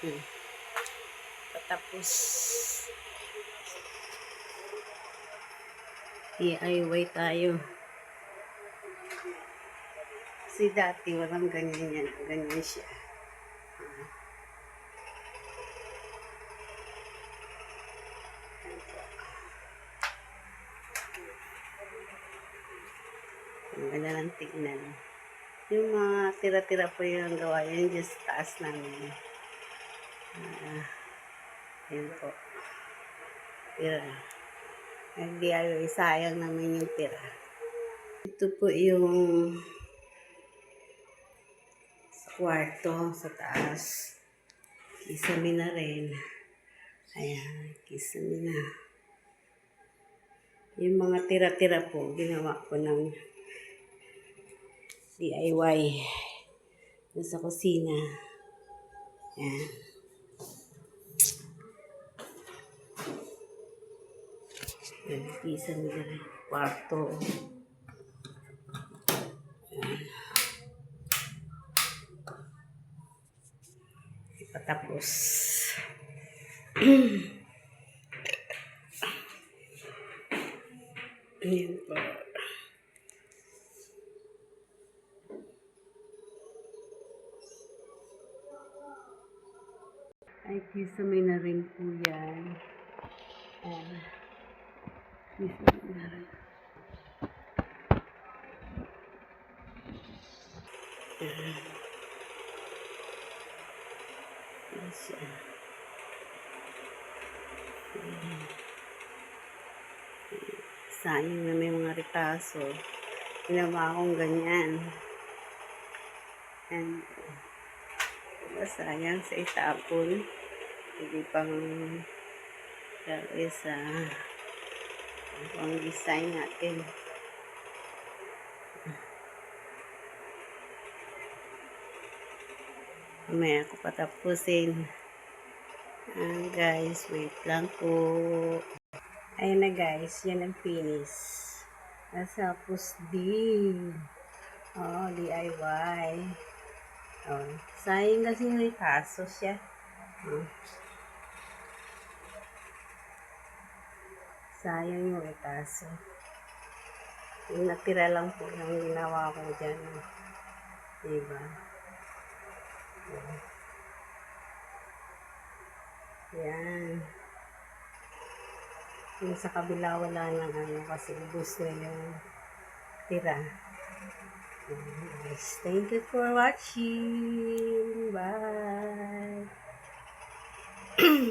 Hmm. Tapos, DIY tayo. Kasi dati walang ganyan yan. Ganyan siya. Ang ganda ng tignan. Yung mga tira-tira po yung gawa yan dyan sa taas namin. Yan po. Tira. Nag-DIY, sayang naman yung tira. Ito po yung sa kwarto, sa taas. Kisame na rin. Ayan, kisame na. Yung mga tira-tira po, ginawa ko ng DIY. Doon sa kusina. Ayan. Ayan, kisame na rin. Kwarto. Ayan. Patapos. Ayan po. Ay, kisame na rin po yan. Ayan. Kisame na rin. Ayan. Ayan siya. Ayan. Sayang na may mga ritaso. Ginawa akong ganyan. And, diba sayang sa itapon. Hindi pang isa pang design natin. Mamaya ako patapusin. Guys, wait lang po. Ayan na guys, yan ang finish. Nasapos din. Oh, DIY. Oh, sayang kasi may kaso siya. Oh. Sayang yung kaso. Yung natira lang po yung ginawa ko dyan. Diba? Oh. Yan. Yung sa kabila wala nang kasi ubos na yung tira. Guys, thank you for watching. Bye.